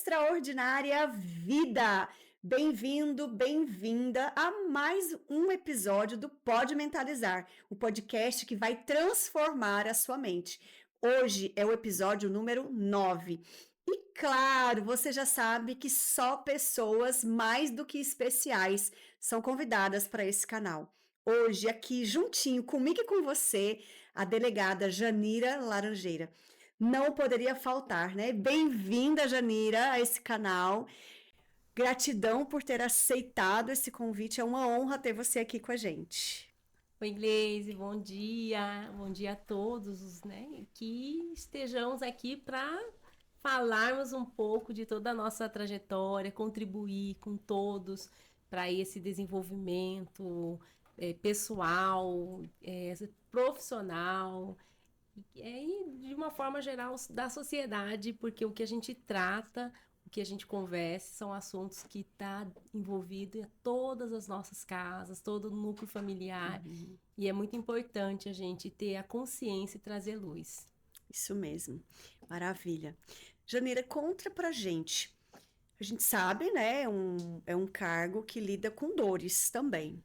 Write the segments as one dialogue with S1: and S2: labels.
S1: extraordinária vida! Bem-vindo, bem-vinda a mais um episódio do Pode Mentalizar, o podcast que vai transformar a sua mente. Hoje é o episódio número 9. E claro, você já sabe que só pessoas mais do que especiais são convidadas para esse canal. Hoje, aqui juntinho comigo e com você, a delegada Janira Laranjeira. Não poderia faltar, né? Bem-vinda, Janira, a esse canal. Gratidão por ter aceitado esse convite. É uma honra ter você aqui com a gente.
S2: Oi, Gleise, bom dia. Bom dia a todos, né? Que estejamos aqui para falarmos um pouco de toda a nossa trajetória, contribuir com todos para esse desenvolvimento pessoal, profissional e de uma forma geral da sociedade, porque o que a gente trata, o que a gente conversa, são assuntos que está envolvido em todas as nossas casas, todo o núcleo familiar. E é muito importante a gente ter a consciência e trazer luz.
S1: Isso mesmo. Maravilha. Janira, conta pra gente. A gente sabe, né? É um cargo que lida com dores também.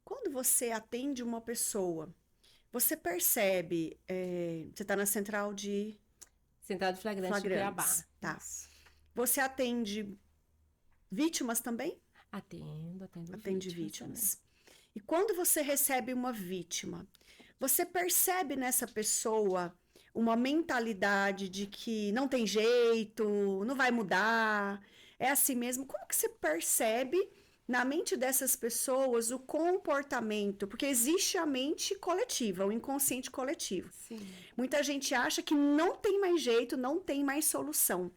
S1: Quando você atende uma pessoa, você percebe, você está na central de
S2: Central de Flagrantes de Cuiabá.
S1: flagrantes, tá?
S2: Isso.
S1: Você atende vítimas também?
S2: Atendo
S1: Atende
S2: também.
S1: vítimas. E quando você recebe uma vítima, você percebe nessa pessoa uma mentalidade de que não tem jeito, não vai mudar, é assim mesmo? Como que você percebe na mente dessas pessoas o comportamento? Porque existe a mente coletiva, o inconsciente coletivo.
S2: Sim.
S1: Muita gente acha que não tem mais jeito, não tem mais solução.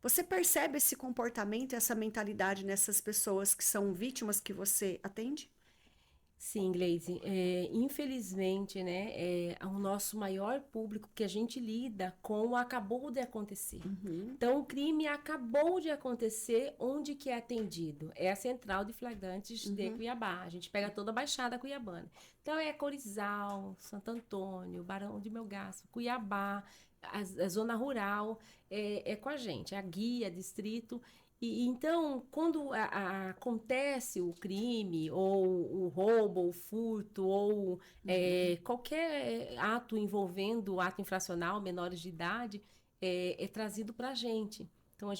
S1: Você percebe esse comportamento, essa mentalidade nessas pessoas que são vítimas que você atende?
S2: Sim, Gleise. Infelizmente, né, o nosso maior público que a gente lida com o acabou de acontecer. Então, o crime acabou de acontecer, onde que é atendido? É a Central de Flagrantes de Cuiabá. A gente pega toda a Baixada Cuiabana. Então, é Corizal, Santo Antônio, Barão de Melgaço, Cuiabá, a zona rural, é com a gente, a guia, distrito. E então, quando acontece o crime, ou o roubo, o furto, ou qualquer ato envolvendo ato infracional, menores de idade, é trazido para a gente. Então,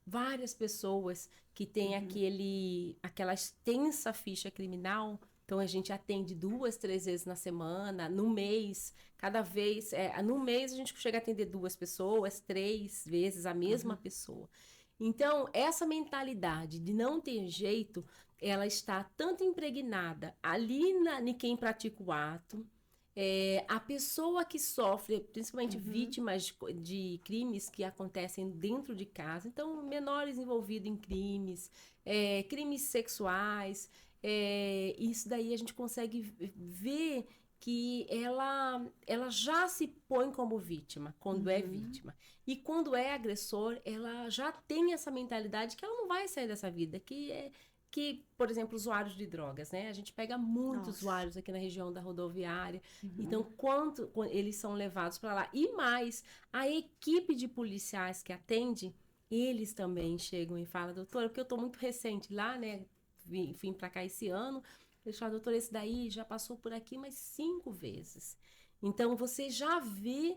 S2: várias pessoas que têm aquela extensa ficha criminal, então a gente atende 2, 3 vezes na semana, no mês, cada vez, no mês a gente chega a atender 2 pessoas, 3 vezes a mesma pessoa. Então, essa mentalidade de não ter jeito, ela está tanto impregnada ali em quem pratica o ato, a pessoa que sofre, principalmente vítimas de crimes que acontecem dentro de casa, então menores envolvidos em crimes, crimes sexuais, isso daí a gente consegue ver que ela já se põe como vítima quando é vítima. E quando é agressor, ela já tem essa mentalidade que ela não vai sair dessa vida, que, por exemplo, usuários de drogas, né? A gente pega muitos
S1: Nossa.
S2: usuários aqui na região da rodoviária. Então, quando eles são levados para lá. E mais, a equipe de policiais que atende, eles também chegam e falam, doutora, porque eu estou muito recente lá, né? Vim para cá esse ano. Eles falam, doutora, esse daí já passou por aqui mais 5 vezes. Então, você já vê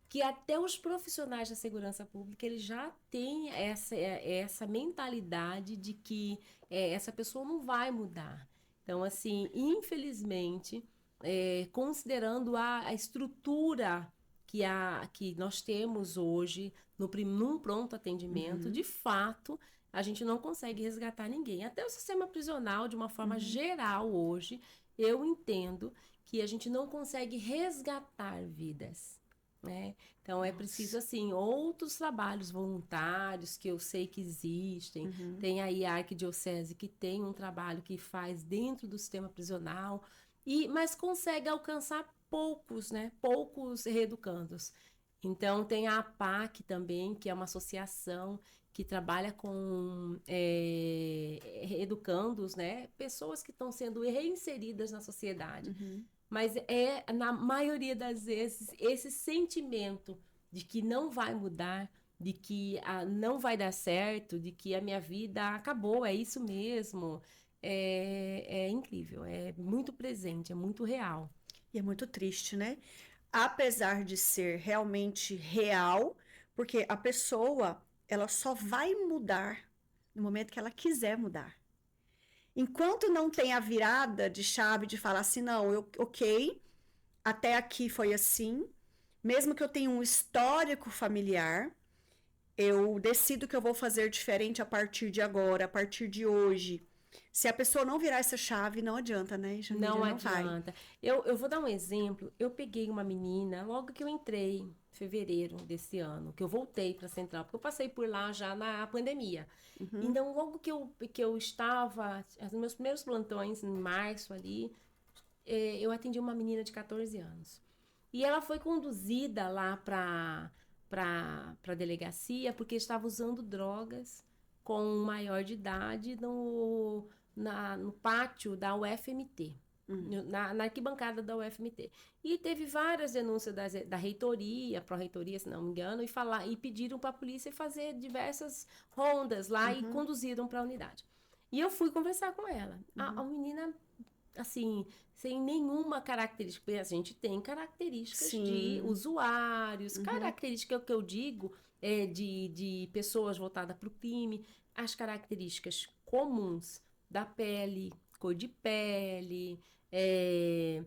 S2: que até os profissionais da segurança pública, eles já têm essa mentalidade de que essa pessoa não vai mudar. Então, assim, infelizmente, considerando a estrutura que nós temos hoje num pronto atendimento, de fato, a gente não consegue resgatar ninguém. Até o sistema prisional, de uma forma geral hoje, eu entendo que a gente não consegue resgatar vidas. Né? Então é preciso assim outros trabalhos voluntários que eu sei que existem. Tem aí a Arquidiocese que tem um trabalho que faz dentro do sistema prisional mas consegue alcançar poucos, né? Poucos reeducandos. Então tem a APAC também, que é uma associação que trabalha com educandos, né? Pessoas que estão sendo reinseridas na sociedade. Mas na maioria das vezes, esse sentimento de que não vai mudar de que não vai dar certo, de que a minha vida acabou, é isso mesmo. É incrível, é muito presente, é muito real.
S1: E é muito triste, né? Apesar de ser realmente real, porque a pessoa, ela só vai mudar no momento que ela quiser mudar. Enquanto não tem a virada de chave de falar assim, não, ok, até aqui foi assim, mesmo que eu tenha um histórico familiar, eu decido que eu vou fazer diferente a partir de agora, a partir de hoje. Se a pessoa não virar essa chave, não adianta, né,
S2: Não
S1: Janira? Não vai.
S2: adianta. Eu vou dar um exemplo. Eu peguei uma menina logo que eu entrei, em fevereiro desse ano, que eu voltei para a Central, porque eu passei por lá já na pandemia.
S1: Uhum,
S2: Então, logo que eu estava, nos meus primeiros plantões, em março ali, eu atendi uma menina de 14 anos. E ela foi conduzida lá para a delegacia porque estava usando drogas com um maior de idade no pátio da UFMT, na arquibancada da UFMT. E teve várias denúncias da reitoria, pró-reitoria, se não me engano, e pediram para a polícia fazer diversas rondas lá e
S1: uhum,
S2: conduziram para a unidade. E eu fui conversar com ela. A menina, assim, sem nenhuma característica, porque a gente tem características de
S1: sim.
S2: usuários,
S1: Uhum.
S2: característica que eu digo de pessoas voltadas para o crime, as características comuns da pele, cor de pele, é,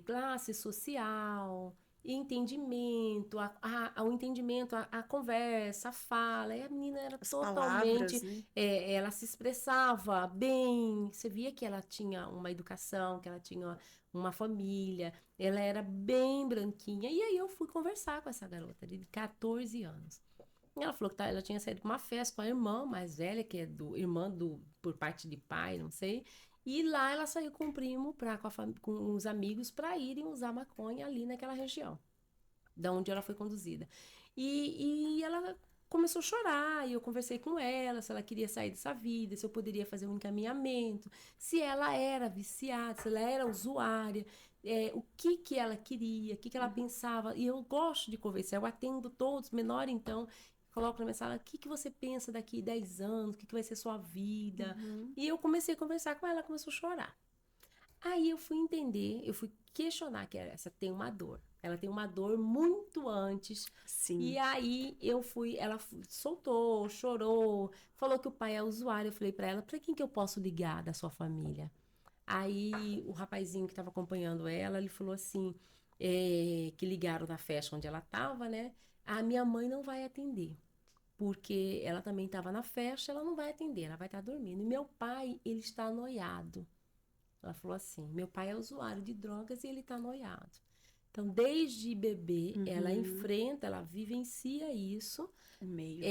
S2: classe social, entendimento, o entendimento, a conversa, a fala. E a menina era
S1: As palavras,
S2: totalmente.
S1: né?
S2: Ela se expressava bem, você via que ela tinha uma educação, que ela tinha uma família, ela era bem branquinha. E aí eu fui conversar com essa garota de 14 anos. E ela falou que ela tinha saído para uma festa com a irmã mais velha, que é por parte de pai, não sei. E lá ela saiu com o primo, com os amigos, para irem usar maconha ali naquela região, da onde ela foi conduzida. E ela começou a chorar, e eu conversei com ela, se ela queria sair dessa vida, se eu poderia fazer um encaminhamento, se ela era viciada, se ela era usuária, o que ela queria, o que ela pensava. E eu gosto de conversar, eu atendo todos, menor então, coloco na minha sala, o que você pensa daqui 10 anos, o que vai ser sua vida?
S1: Uhum.
S2: E eu comecei a conversar com ela, ela começou a chorar. Aí eu fui entender, eu fui questionar que essa tem uma dor. Ela tem uma dor muito antes. E
S1: Sim.
S2: aí ela soltou, chorou, falou que o pai é usuário. Eu falei pra ela, pra quem que eu posso ligar da sua família? Aí o rapazinho que estava acompanhando ela, ele falou assim, que ligaram na festa onde ela estava, né? A minha mãe não vai atender, porque ela também estava na festa, ela não vai atender, ela vai estar dormindo. E meu pai, ele está noiado. Ela falou assim: meu pai é usuário de drogas e ele tá noiado. Então, desde bebê, ela
S1: Uhum.
S2: enfrenta, ela vivencia isso.
S1: O meio.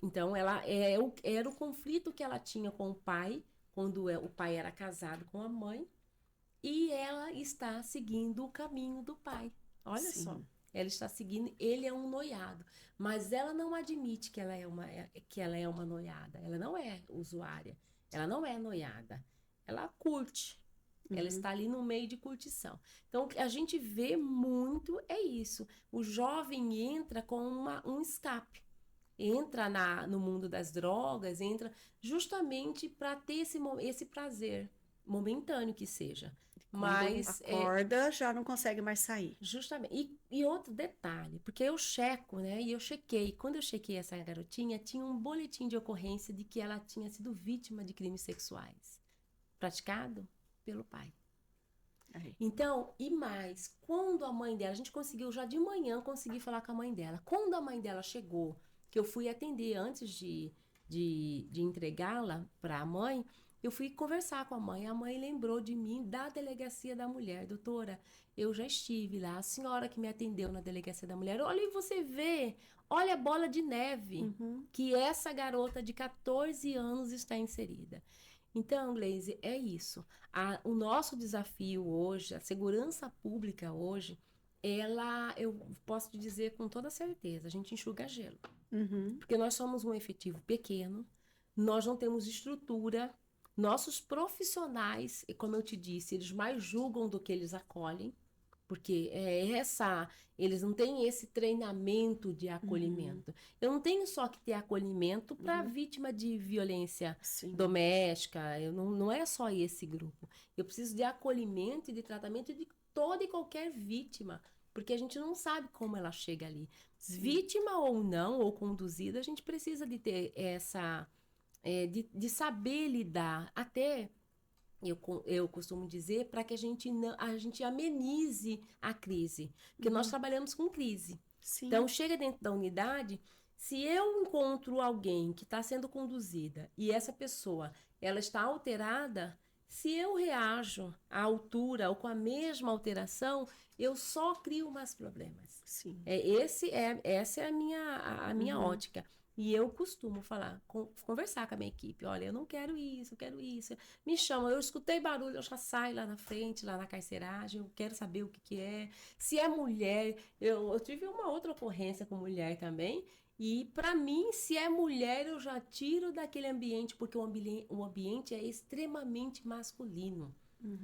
S2: Então, era o conflito que ela tinha com o pai, quando o pai era casado com a mãe, e ela está seguindo o caminho do pai. Olha só,
S1: Sim.
S2: ela está seguindo, ele é um noiado, mas ela não admite que ela é uma noiada. Ela não é usuária, ela não é noiada. Ela curte. Ela
S1: Uhum.
S2: está ali no meio de curtição. Então, o que a gente vê muito é isso. O jovem entra com um escape. Entra no mundo das drogas, entra justamente para ter esse prazer, momentâneo que seja.
S1: Quando
S2: Mas
S1: acorda, já não consegue mais sair.
S2: justamente. E outro detalhe, porque eu checo, né? E eu chequei. Quando eu chequei essa garotinha, tinha um boletim de ocorrência de que ela tinha sido vítima de crimes sexuais praticado pelo pai.
S1: Aí.
S2: Então, e mais, quando a mãe dela, a gente conseguiu já de manhã conseguir falar com a mãe dela. Quando a mãe dela chegou, que eu fui atender antes de entregá-la para a mãe, eu fui conversar com a mãe. A mãe lembrou de mim da delegacia da mulher. Doutora, eu já estive lá, a senhora que me atendeu na delegacia da mulher. Olha, e você vê, olha a bola de neve
S1: Uhum.
S2: que essa garota de 14 anos está inserida. Então, Gleise, é isso. O nosso desafio hoje, a segurança pública hoje, eu posso te dizer com toda certeza, a gente enxuga gelo.
S1: Uhum.
S2: Porque nós somos um efetivo pequeno, nós não temos estrutura, nossos profissionais, e como eu te disse, eles mais julgam do que eles acolhem, Porque eles não têm esse treinamento de acolhimento. Eu não tenho só que ter acolhimento para vítima de violência doméstica, não é só esse grupo. Eu preciso de acolhimento e de tratamento de toda e qualquer vítima, porque a gente não sabe como ela chega ali. Vítima ou não, ou conduzida, a gente precisa de ter essa... de saber lidar, até... Eu costumo dizer para que a gente amenize a crise, porque nós trabalhamos com crise.
S1: Sim.
S2: Então, chega dentro da unidade, se eu encontro alguém que está sendo conduzida e essa pessoa ela está alterada, se eu reajo à altura ou com a mesma alteração, eu só crio mais problemas.
S1: Sim.
S2: Essa é a minha ótica. E eu costumo conversar com a minha equipe. Olha, eu não quero isso, eu quero isso. Me chama, eu escutei barulho, eu já saio lá na frente, lá na carceragem, eu quero saber o que é. Se é mulher, eu tive uma outra ocorrência com mulher também. E para mim, se é mulher, eu já tiro daquele ambiente, porque o ambiente é extremamente masculino.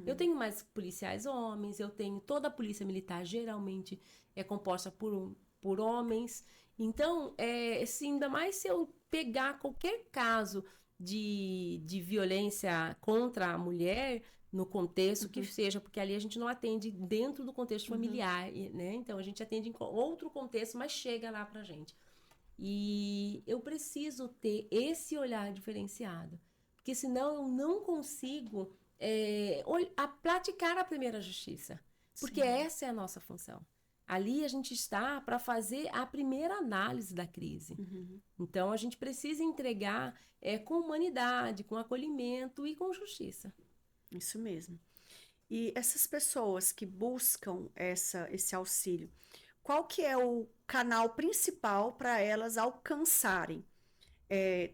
S2: Eu tenho mais policiais homens, eu tenho toda a polícia militar, geralmente é composta por homens. Então, assim, ainda mais se eu pegar qualquer caso de violência contra a mulher, no contexto que seja, porque ali a gente não atende dentro do contexto familiar, né? Então, a gente atende em outro contexto, mas chega lá pra gente. E eu preciso ter esse olhar diferenciado, porque senão eu não consigo praticar a primeira justiça, porque essa é a nossa função. Ali a gente está para fazer a primeira análise da crise. Então, a gente precisa entregar com humanidade, com acolhimento e com justiça.
S1: Isso mesmo. E essas pessoas que buscam esse auxílio, qual que é o canal principal para elas alcançarem?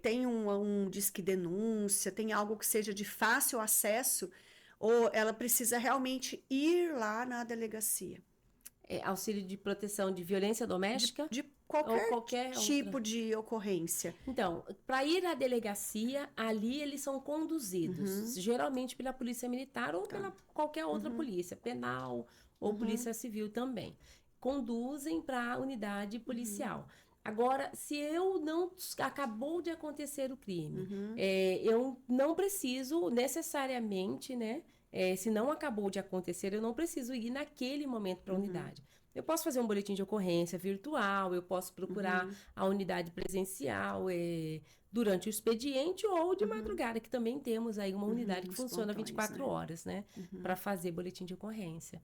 S1: Tem um disque denúncia, tem algo que seja de fácil acesso, ou ela precisa realmente ir lá na delegacia?
S2: Auxílio de proteção de violência doméstica?
S1: De qualquer tipo
S2: outra
S1: de ocorrência.
S2: Então, para ir à delegacia, ali eles são conduzidos, geralmente pela polícia militar ou pela qualquer outra polícia, penal ou polícia civil também. Conduzem para a unidade policial. Agora, se acabou de acontecer o crime, eu não preciso necessariamente, né? Se não acabou de acontecer, eu não preciso ir naquele momento para a unidade. Eu posso fazer um boletim de ocorrência virtual, eu posso procurar a unidade presencial durante o expediente ou de madrugada, que também temos aí uma unidade que funciona 24 horas, né? Para fazer boletim de ocorrência.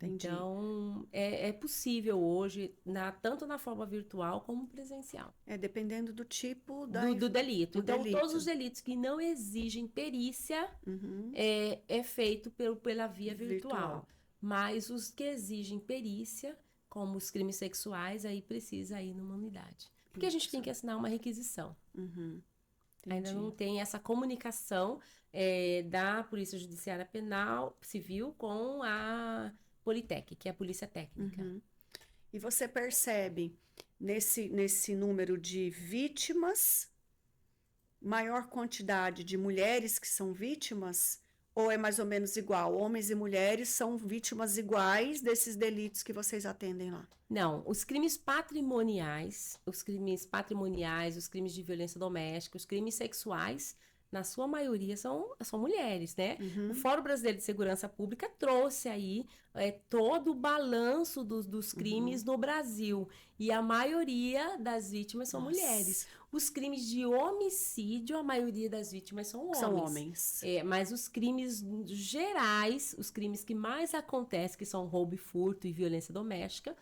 S1: Entendi.
S2: Então, é possível hoje, tanto na forma virtual como presencial.
S1: Dependendo do tipo
S2: do delito. Então,
S1: delito.
S2: todos os delitos que não exigem perícia é feito pela via virtual. Mas os que exigem perícia, como os crimes sexuais, aí precisa ir numa unidade. Porque a gente tem que assinar uma requisição. Ainda não tem essa comunicação da Polícia Judiciária Penal Civil com a Politec, que é a Polícia Técnica.
S1: E você percebe nesse número de vítimas, maior quantidade de mulheres que são vítimas, ou é mais ou menos igual? Homens e mulheres são vítimas iguais desses delitos que vocês atendem lá?
S2: Não, os crimes patrimoniais, os crimes de violência doméstica, os crimes sexuais, na sua maioria são mulheres, né? O Fórum Brasileiro de Segurança Pública trouxe aí todo o balanço dos crimes no Brasil. E a maioria das vítimas são mulheres. Os crimes de homicídio, a maioria das vítimas são homens.
S1: São homens.
S2: Mas os crimes gerais, os crimes que mais acontecem, que são roubo e furto e violência doméstica,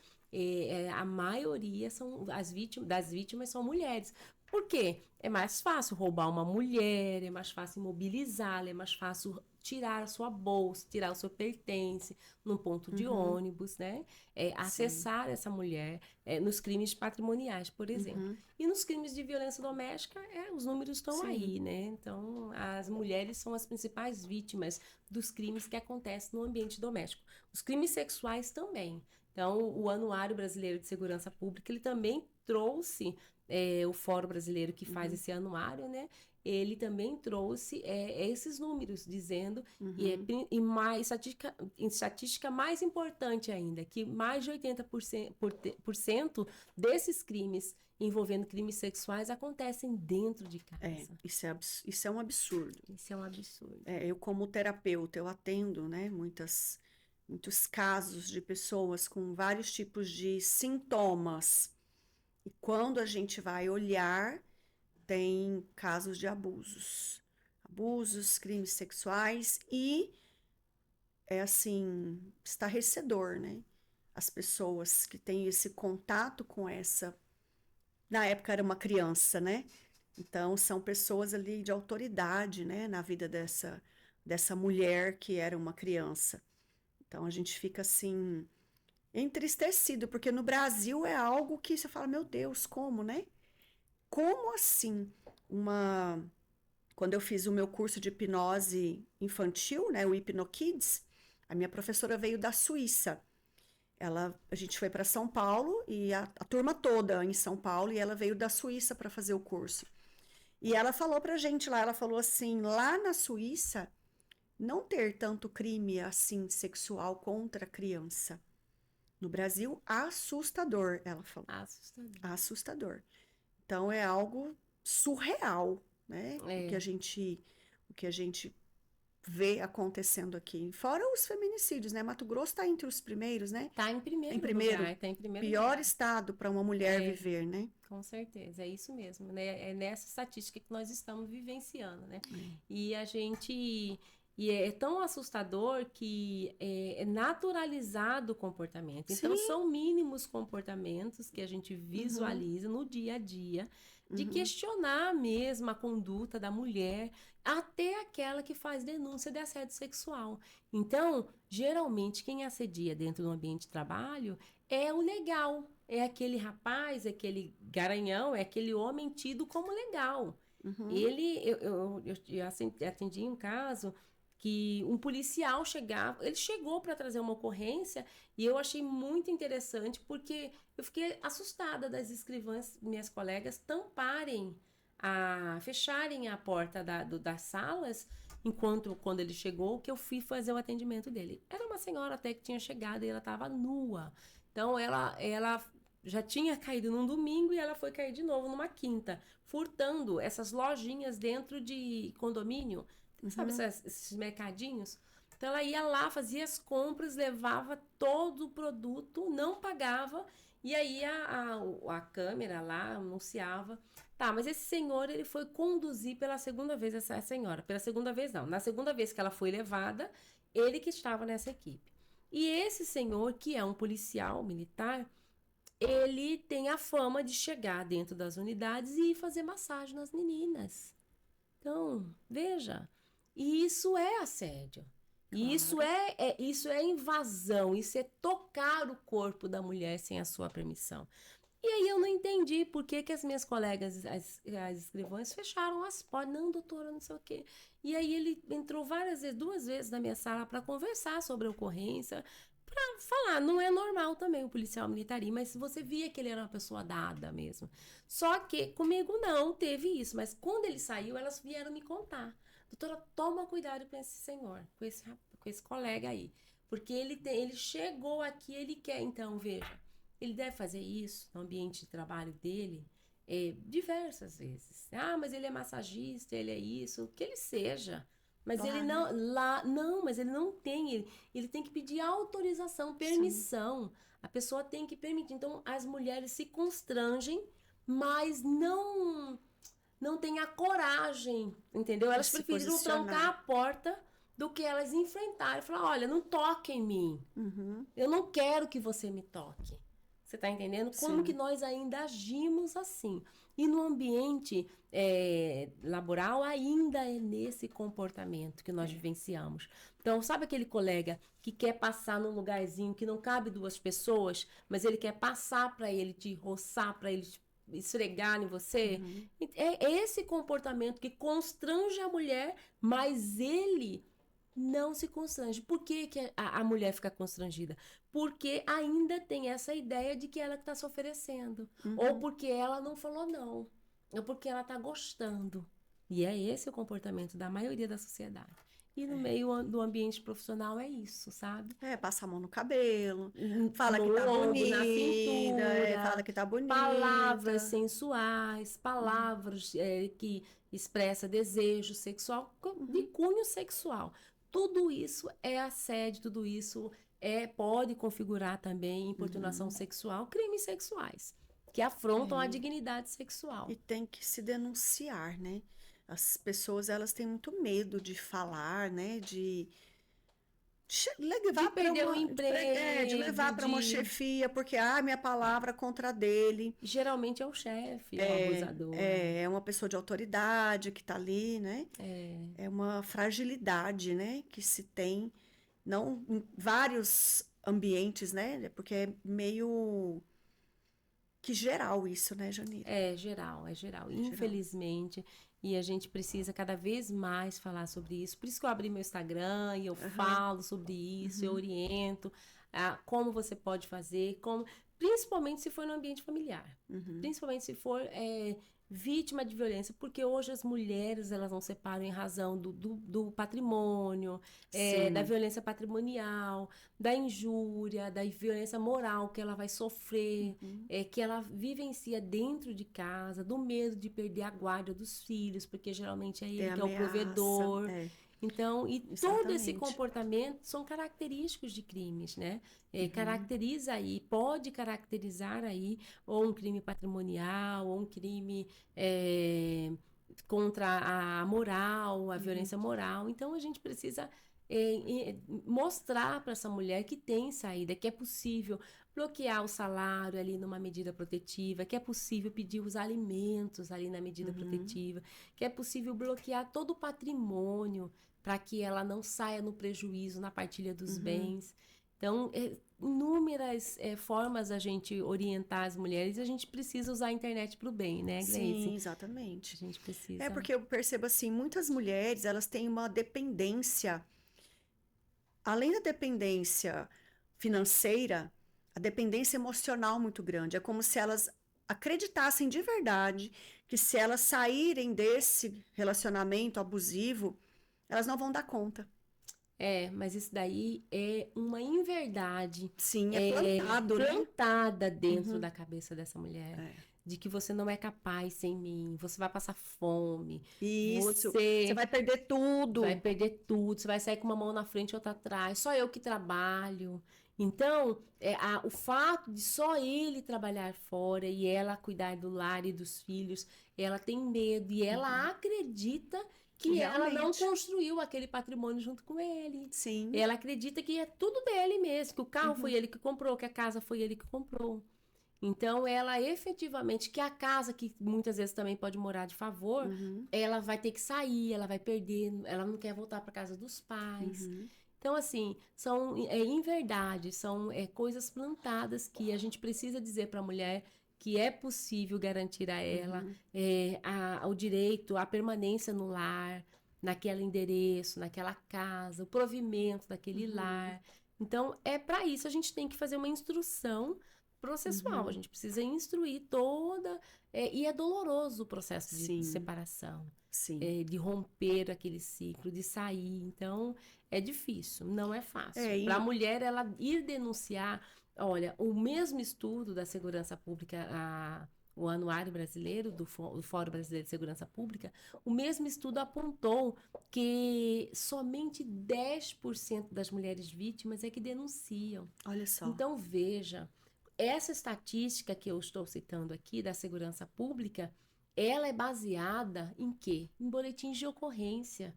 S2: a maioria das vítimas são mulheres. Por quê? É mais fácil roubar uma mulher, é mais fácil imobilizá-la, é mais fácil tirar a sua bolsa, tirar o seu pertence num ponto de ônibus, né? Acessar essa mulher nos crimes patrimoniais, por exemplo. E nos crimes de violência doméstica, os números estão aí, né? Então, as mulheres são as principais vítimas dos crimes que acontecem no ambiente doméstico. Os crimes sexuais também. Então, o Anuário Brasileiro de Segurança Pública, ele também trouxe o Fórum Brasileiro que faz esse anuário, né? ele também trouxe esses números, dizendo, e mais estatística mais importante ainda, que mais de 80% desses crimes envolvendo crimes sexuais acontecem dentro de casa.
S1: Isso é um absurdo.
S2: Isso é um absurdo.
S1: Eu, como terapeuta, eu atendo, né, muitos casos de pessoas com vários tipos de sintomas. E quando a gente vai olhar, tem casos de abusos, crimes sexuais, e é assim, estarrecedor, né? As pessoas que têm esse contato com essa. Na época era uma criança, né? Então são pessoas ali de autoridade, né, na vida dessa mulher que era uma criança. Então a gente fica assim entristecido, porque no Brasil é algo que você fala, meu Deus, como, né? Como assim? Quando eu fiz o meu curso de hipnose infantil, né, o HipnoKids, a minha professora veio da Suíça. A gente foi para São Paulo e a turma toda em São Paulo, e ela veio da Suíça para fazer o curso. E ela falou pra gente lá, ela falou assim, lá na Suíça não ter tanto crime assim sexual contra a criança. No Brasil, assustador, ela falou.
S2: Assustador.
S1: Assustador. Então é algo surreal, né? O que a gente vê acontecendo aqui. Fora os feminicídios, né? Mato Grosso está entre os primeiros, né?
S2: Está em primeiro lugar, tá em primeiro
S1: pior
S2: lugar.
S1: estado para uma mulher viver, né?
S2: Com certeza, é isso mesmo, né? É nessa estatística que nós estamos vivenciando, né? E a gente... E é tão assustador que é naturalizado o comportamento. Então, são mínimos comportamentos que a gente visualiza no dia a dia, de questionar mesmo a conduta da mulher, até aquela que faz denúncia de assédio sexual. Então, geralmente, quem assedia dentro do ambiente de trabalho é o legal, é aquele rapaz, é aquele garanhão, é aquele homem tido como legal. Eu atendi um caso que um policial ele chegou para trazer uma ocorrência, e eu achei muito interessante, porque eu fiquei assustada das escrivãs, minhas colegas, fecharem a porta das salas, quando ele chegou, que eu fui fazer o atendimento dele. Era uma senhora até que tinha chegado e ela estava nua. Então, ela já tinha caído num domingo e ela foi cair de novo numa quinta, furtando essas lojinhas dentro de condomínio. Sabe esses mercadinhos? Então, ela ia lá, fazia as compras, levava todo o produto, não pagava, e aí a câmera lá anunciava. Tá, mas esse senhor, ele foi conduzir pela segunda vez essa senhora. Pela segunda vez, não. Na segunda vez que ela foi levada, ele que estava nessa equipe. E esse senhor, que é um policial militar, ele tem a fama de chegar dentro das unidades e fazer massagem nas meninas. Então, veja... E isso é assédio. Claro. Isso é invasão, isso é tocar o corpo da mulher sem a sua permissão. E aí eu não entendi por que as minhas colegas, as escrivãs, fecharam as portas. Não, doutora, não sei o quê. E aí ele entrou duas vezes na minha sala para conversar sobre a ocorrência, para falar, não é normal também o policial militar, mas você via que ele era uma pessoa dada mesmo. Só que comigo não teve isso, mas quando ele saiu, elas vieram me contar. Doutora, toma cuidado com esse senhor, com esse colega aí. Porque ele chegou aqui, ele quer. Então, veja, ele deve fazer isso no ambiente de trabalho dele diversas vezes. Ah, mas ele é massagista, ele é isso, que ele seja. Mas ele mas ele não tem. Ele tem que pedir autorização, permissão. Sim. A pessoa tem que permitir. Então, as mulheres se constrangem, mas não tem a coragem, entendeu? Elas preferiram trancar a porta do que elas enfrentarem. Falar, olha, não toque em mim. Eu não quero que você me toque. Você está entendendo? Como que nós ainda agimos assim? E no ambiente laboral ainda é nesse comportamento que nós vivenciamos. Então, sabe aquele colega que quer passar num lugarzinho que não cabe duas pessoas, mas ele quer passar para ele, te roçar, para ele te esfregar em você? É esse comportamento que constrange a mulher, mas ele não se constrange. Por que a mulher fica constrangida? Porque ainda tem essa ideia de que ela está se oferecendo. Ou porque ela não falou não. Ou porque ela está gostando. E é esse o comportamento da maioria da sociedade. E no meio do ambiente profissional é isso, sabe?
S1: Passa a mão no cabelo, fala
S2: No
S1: que tá
S2: ombro, na
S1: bonita, fala
S2: cintura,
S1: que tá
S2: palavras
S1: bonita.
S2: sensuais, palavras que expressa desejo sexual, de cunho sexual. Tudo isso é assédio, tudo isso pode configurar também importunação sexual, crimes sexuais, que afrontam a dignidade sexual.
S1: E tem que se denunciar, né? As pessoas, elas têm muito medo de falar, né? De
S2: De
S1: levar para
S2: perder o
S1: de levar
S2: emprego,
S1: para uma chefia, porque minha palavra contra a dele.
S2: geralmente é o chefe, é o abusador.
S1: É uma pessoa de autoridade que está ali, né? É uma fragilidade, né? Que se tem, não em vários ambientes, né? Porque é meio que geral isso, né, Janira?
S2: É geral, é geral. Infelizmente, e a gente precisa cada vez mais falar sobre isso. Por isso que eu abri meu Instagram e eu falo sobre isso, eu oriento como você pode fazer, principalmente se for no ambiente familiar. Principalmente se for vítima de violência, porque hoje as mulheres elas não separam em razão do patrimônio, da violência patrimonial, da injúria, da violência moral que ela vai sofrer, que ela vivencia dentro de casa, do medo de perder a guarda dos filhos, porque geralmente é ele que é o provedor. Então, e todo esse comportamento são característicos de crimes, né? Caracteriza aí, pode caracterizar aí ou um crime patrimonial, ou um crime contra a moral, a violência moral. Então, a gente precisa mostrar para essa mulher que tem saída, que é possível bloquear o salário ali numa medida protetiva, que é possível pedir os alimentos ali na medida protetiva, que é possível bloquear todo o patrimônio para que ela não saia no prejuízo na partilha dos bens. Então, inúmeras formas a gente orientar as mulheres e a gente precisa usar a internet para o bem, né, Gleice?
S1: Sim, exatamente.
S2: A gente precisa...
S1: É porque eu percebo assim, muitas mulheres, elas têm uma dependência, além da dependência financeira, a dependência emocional muito grande. É como se elas acreditassem de verdade que se elas saírem desse relacionamento abusivo, elas não vão dar conta.
S2: Mas isso daí é uma inverdade.
S1: Sim, é plantado, né?
S2: Plantada dentro da cabeça dessa mulher. De que você não é capaz sem mim, você vai passar fome.
S1: Isso,
S2: você
S1: você vai perder tudo.
S2: Vai perder tudo, você vai sair com uma mão na frente e outra atrás, só eu que trabalho. Então, o fato de só ele trabalhar fora e ela cuidar do lar e dos filhos, ela tem medo e ela acredita que ela não construiu aquele patrimônio junto com ele.
S1: Sim.
S2: Ela acredita que é tudo dele mesmo, que o carro foi ele que comprou, que a casa foi ele que comprou. Então, ela efetivamente, que a casa, que muitas vezes também pode morar de favor, ela vai ter que sair, ela vai perder, ela não quer voltar para casa dos pais. Então, assim, são inverdades, são coisas plantadas que a gente precisa dizer para a mulher que é possível garantir a ela o direito à permanência no lar, naquele endereço, naquela casa, o provimento daquele lar. Então, para isso a gente tem que fazer uma instrução processual, a gente precisa instruir toda, e é doloroso o processo de separação, de romper aquele ciclo, de sair, então é difícil, não é fácil. Para a mulher, ela ir denunciar, olha, o mesmo estudo da segurança pública, o Anuário Brasileiro, do Fórum Brasileiro de Segurança Pública, o mesmo estudo apontou que somente 10% das mulheres vítimas é que denunciam.
S1: Olha só.
S2: Então, veja, essa estatística que eu estou citando aqui da segurança pública, ela é baseada em quê? Em boletins de ocorrência.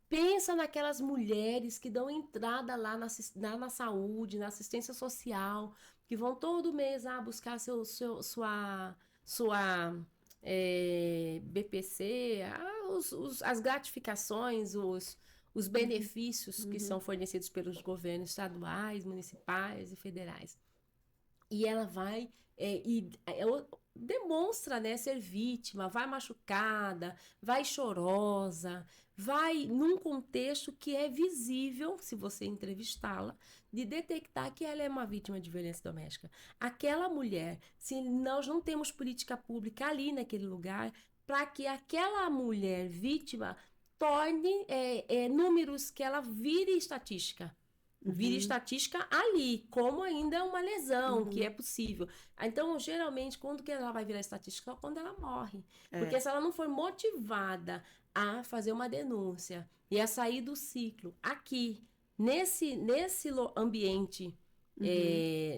S2: Pensa naquelas mulheres que dão entrada lá na saúde, na assistência social, que vão todo mês buscar sua BPC, as gratificações, os benefícios que são fornecidos pelos governos estaduais, municipais e federais. E ela vai demonstra, né, ser vítima, vai machucada, vai chorosa, vai num contexto que é visível, se você entrevistá-la, de detectar que ela é uma vítima de violência doméstica. Aquela mulher, se nós não temos política pública ali naquele lugar, para que aquela mulher vítima torne números, que ela vire estatística. Vira estatística ali, como ainda uma lesão, que é possível. Então, geralmente, quando que ela vai virar estatística? Quando ela morre. Porque se ela não for motivada a fazer uma denúncia e a sair do ciclo, aqui, nesse ambiente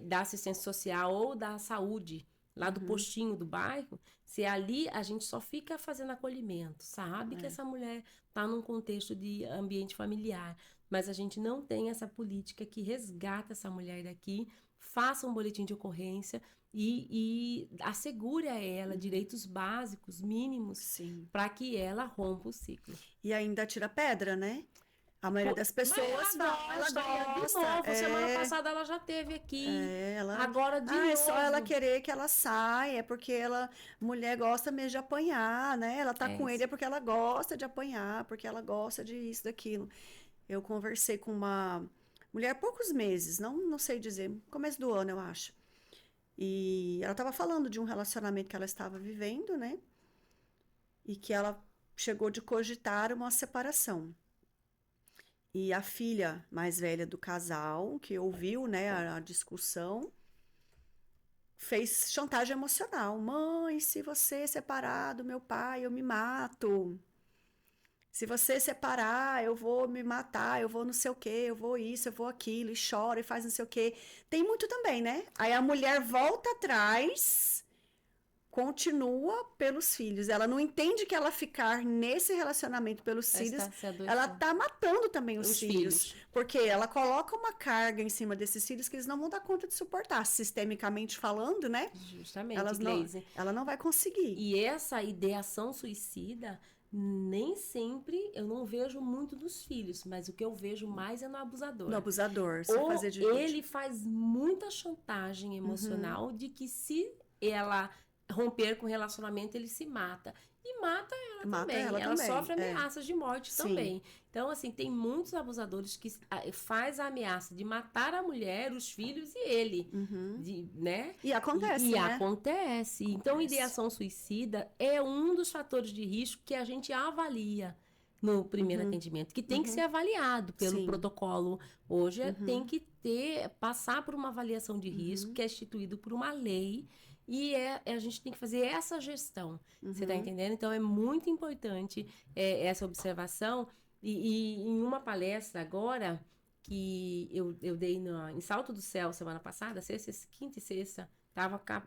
S2: da assistência social ou da saúde, lá do postinho do bairro, se ali a gente só fica fazendo acolhimento, sabe que essa mulher está num contexto de ambiente familiar, mas a gente não tem essa política que resgata essa mulher daqui, faça um boletim de ocorrência e assegure a ela direitos básicos, mínimos, para que ela rompa o ciclo.
S1: E ainda tira pedra, né? A maioria das pessoas
S2: ela gosta. De novo, semana passada ela já teve aqui. Agora de novo.
S1: É só ela querer que ela saia, é porque mulher gosta mesmo de apanhar, né? Ela tá com ele é porque ela gosta de apanhar, porque ela gosta disso, daquilo. Eu conversei com uma mulher há poucos meses, não sei dizer, começo do ano, eu acho. E ela estava falando de um relacionamento que ela estava vivendo, né? E que ela chegou de cogitar uma separação. E a filha mais velha do casal, que ouviu, né, a discussão, fez chantagem emocional. Mãe, se você separar do meu pai, eu me mato. Se você separar, eu vou me matar, eu vou não sei o quê, eu vou isso, eu vou aquilo, e chora e faz não sei o quê. Tem muito também, né? Aí a mulher volta atrás, continua pelos filhos. Ela não entende que ela ficar nesse relacionamento pelos filhos, ela tá matando também os filhos. Porque ela coloca uma carga em cima desses filhos que eles não vão dar conta de suportar, sistemicamente falando, né?
S2: Justamente,
S1: ela não vai conseguir.
S2: E essa ideação suicida, nem sempre, eu não vejo muito dos filhos, mas o que eu vejo mais é no abusador.
S1: No abusador,
S2: ele faz muita chantagem emocional de que se ela romper com o relacionamento, ele se mata. E mata ela também. Ela sofre ameaças de morte também. Então, assim, tem muitos abusadores que faz a ameaça de matar a mulher, os filhos e ele. Né?
S1: E acontece,
S2: né? Acontece. Então, ideação suicida é um dos fatores de risco que a gente avalia no primeiro atendimento, que tem que ser avaliado pelo protocolo. Hoje tem que passar por uma avaliação de risco, que é instituído por uma lei. E a gente tem que fazer essa gestão, você tá entendendo? Então, é muito importante essa observação. E em uma palestra agora, que eu dei em Salto do Céu semana passada, quinta e sexta,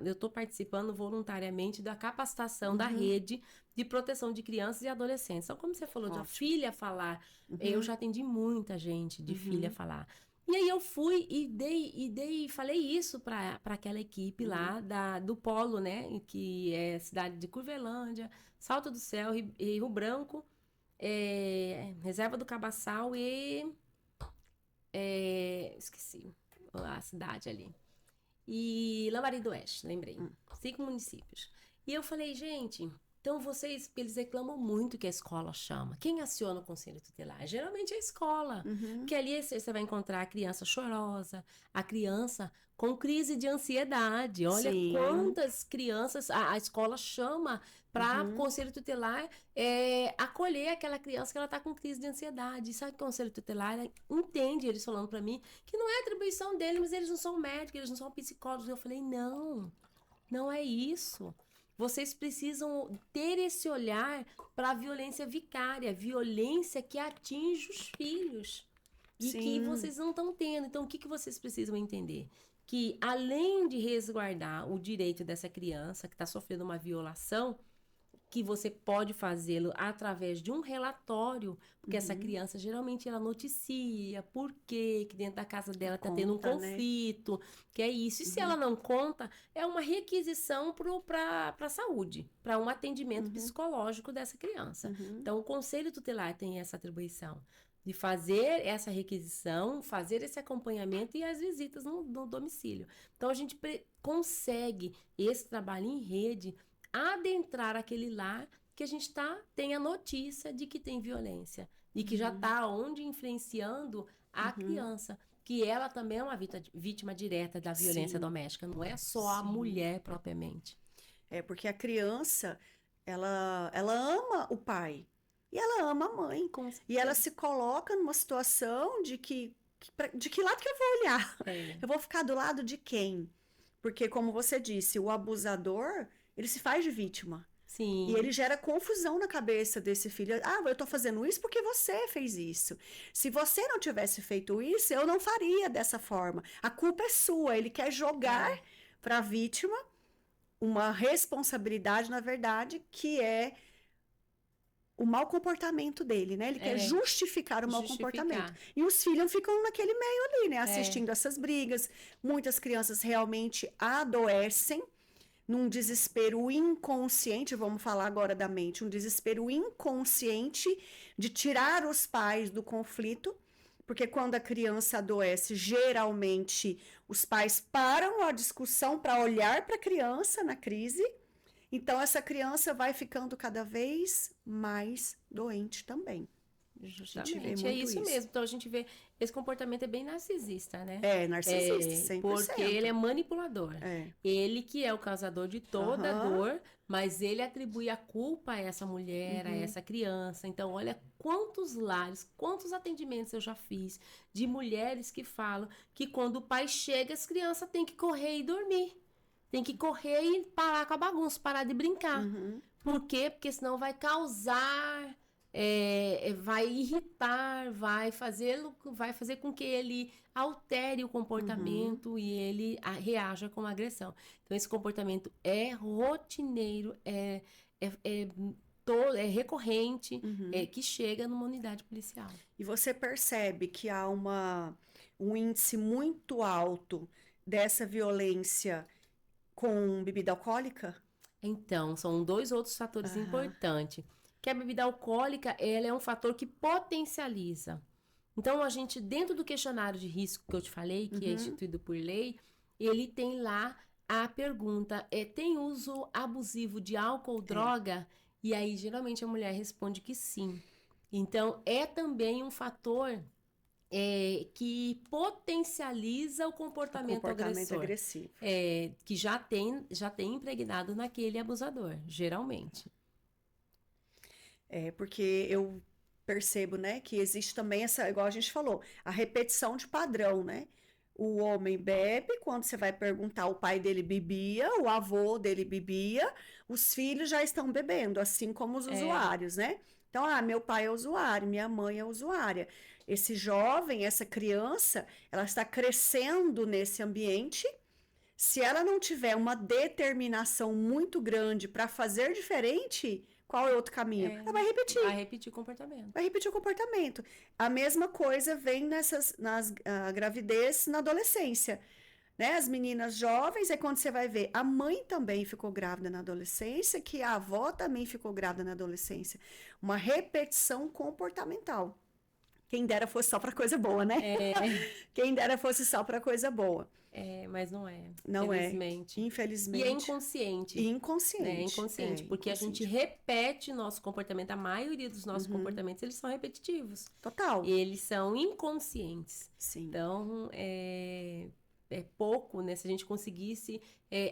S2: eu estou participando voluntariamente da capacitação da rede de proteção de crianças e adolescentes. Então, como você falou de a filha falar, eu já atendi muita gente de filha falar. E aí eu fui e falei isso para aquela equipe lá do Polo, né? Que é cidade de Curvelândia, Salto do Céu, Rio Branco, Reserva do Cabaçal e... esqueci a cidade ali. E Lambari do Oeste, lembrei. 5 municípios. E eu falei, gente... Então, eles reclamam muito que a escola chama. Quem aciona o conselho tutelar? Geralmente é a escola. Porque ali você vai encontrar a criança chorosa, a criança com crise de ansiedade. Olha quantas crianças a escola chama para o conselho tutelar acolher aquela criança que ela está com crise de ansiedade. E sabe que o conselho tutelar entende, eles falando para mim, que não é atribuição dele, mas eles não são médicos, eles não são psicólogos. Eu falei, não é isso. Vocês precisam ter esse olhar para a violência vicária, violência que atinge os filhos. E que vocês não estão tendo. Então, o que vocês precisam entender? Que, além de resguardar o direito dessa criança que está sofrendo uma violação, que você pode fazê-lo através de um relatório, porque essa criança, geralmente, ela noticia por que dentro da casa dela está tendo um conflito, né? Que é isso. E se ela não conta, é uma requisição para a saúde, para um atendimento psicológico dessa criança. Então, o Conselho Tutelar tem essa atribuição de fazer essa requisição, fazer esse acompanhamento e as visitas no domicílio. Então, a gente consegue esse trabalho em rede adentrar aquele lar que a gente tem a notícia de que tem violência e que já está influenciando a criança, que ela também é uma vítima direta da violência doméstica, não é só a mulher propriamente.
S1: Porque a criança, ela ama o pai e ela ama a mãe.
S2: Com
S1: E ela
S2: certeza.
S1: se coloca numa situação de que lado que eu vou olhar?
S2: É.
S1: Eu vou ficar do lado de quem? Porque, como você disse, o abusador, ele se faz de vítima. E ele
S2: Sim.
S1: gera confusão na cabeça desse filho. Ah, eu tô fazendo isso porque você fez isso. Se você não tivesse feito isso, eu não faria dessa forma. A culpa é sua. Ele quer jogar
S2: É.
S1: para a vítima uma responsabilidade, na verdade, que é o mau comportamento dele, né? Ele quer
S2: É.
S1: justificar o mau comportamento.
S2: Justificar.
S1: E os filhos ficam naquele meio ali, né?
S2: É.
S1: Assistindo essas brigas. Muitas crianças realmente adoecem num desespero inconsciente, vamos falar agora da mente, um desespero inconsciente de tirar os pais do conflito, porque quando a criança adoece, geralmente os pais param a discussão para olhar para a criança na crise, então essa criança vai ficando cada vez mais doente também. A gente vê
S2: Justamente, é
S1: muito
S2: isso
S1: isso.
S2: mesmo. Então a gente vê, esse comportamento é bem narcisista, né?
S1: É, narcisista,
S2: Porque
S1: 100%.
S2: ele é manipulador.
S1: É.
S2: Ele que é o causador de toda a
S1: Aham.
S2: dor, mas ele atribui a culpa a essa mulher, a essa criança. Então, olha quantos lares, quantos atendimentos eu já fiz de mulheres que falam que quando o pai chega, as crianças têm que correr e dormir. Tem que correr e parar com a bagunça, parar de brincar. Por quê? Porque senão vai causar, vai irritar, vai fazer com que ele altere o comportamento e ele reaja com agressão. Então, esse comportamento é rotineiro, é recorrente, que chega numa unidade policial.
S1: E você percebe que há um índice muito alto dessa violência com bebida alcoólica?
S2: Então, são dois outros fatores
S1: Aham.
S2: importantes. Que a bebida alcoólica, ela é um fator que potencializa. Então, a gente, dentro do questionário de risco que eu te falei, que é instituído por lei, ele tem lá a pergunta, tem uso abusivo de álcool ou droga? E aí, geralmente, a mulher responde que sim. Então, é também um fator que potencializa o
S1: O
S2: comportamento
S1: comportamento
S2: agressor.
S1: agressivo.
S2: Que já tem impregnado naquele abusador, geralmente.
S1: Porque eu percebo, né, que existe também essa, igual a gente falou, a repetição de padrão, né? O homem bebe, quando você vai perguntar, o pai dele bebia, o avô dele bebia, os filhos já estão bebendo, assim como os usuários, né? Então, meu pai é usuário, minha mãe é usuária. Esse jovem, essa criança, ela está crescendo nesse ambiente. Se ela não tiver uma determinação muito grande para fazer diferente, qual é o outro caminho? Ela vai repetir.
S2: Vai repetir o comportamento.
S1: Vai repetir o comportamento. A mesma coisa vem nas gravidez na adolescência. Né? As meninas jovens, é quando você vai ver, a mãe também ficou grávida na adolescência, que a avó também ficou grávida na adolescência. Uma repetição comportamental. Quem dera fosse só para coisa boa, né? Quem dera fosse só para coisa boa.
S2: Mas não é.
S1: Não
S2: infelizmente.
S1: é. Infelizmente.
S2: E é inconsciente.
S1: Inconsciente.
S2: É inconsciente, porque a gente repete nosso comportamento. A maioria dos nossos comportamentos, eles são repetitivos.
S1: Total.
S2: Eles são inconscientes.
S1: Sim.
S2: Então, é pouco, né? Se a gente conseguisse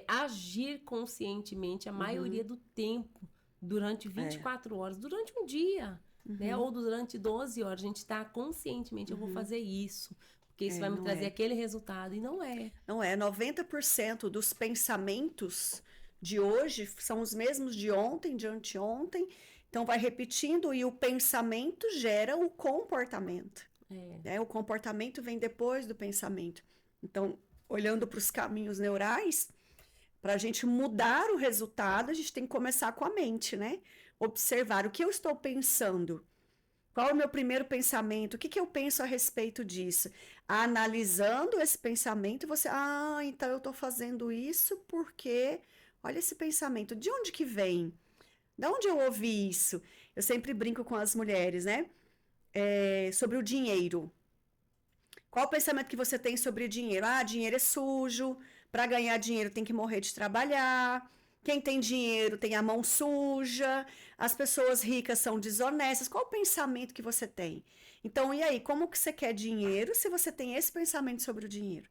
S2: agir conscientemente a maioria do tempo, durante 24 horas, durante um dia, né? Ou durante 12 horas, a gente está conscientemente, eu vou fazer isso. Porque isso vai me trazer aquele resultado. E não é.
S1: Não é. 90% dos pensamentos de hoje são os mesmos de ontem, de anteontem. Então, vai repetindo e o pensamento gera o comportamento. Né? O comportamento vem depois do pensamento. Então, olhando para os caminhos neurais, para a gente mudar o resultado, a gente tem que começar com a mente, né? Observar o que eu estou pensando. Qual é o meu primeiro pensamento? O que eu penso a respeito disso? Analisando esse pensamento, você... então eu estou fazendo isso porque... Olha esse pensamento. De onde que vem? De onde eu ouvi isso? Eu sempre brinco com as mulheres, né? Sobre o dinheiro. Qual o pensamento que você tem sobre dinheiro? Dinheiro é sujo. Para ganhar dinheiro tem que morrer de trabalhar. Quem tem dinheiro tem a mão suja, as pessoas ricas são desonestas. Qual o pensamento que você tem? Então, e aí, como que você quer dinheiro se você tem esse pensamento sobre o dinheiro?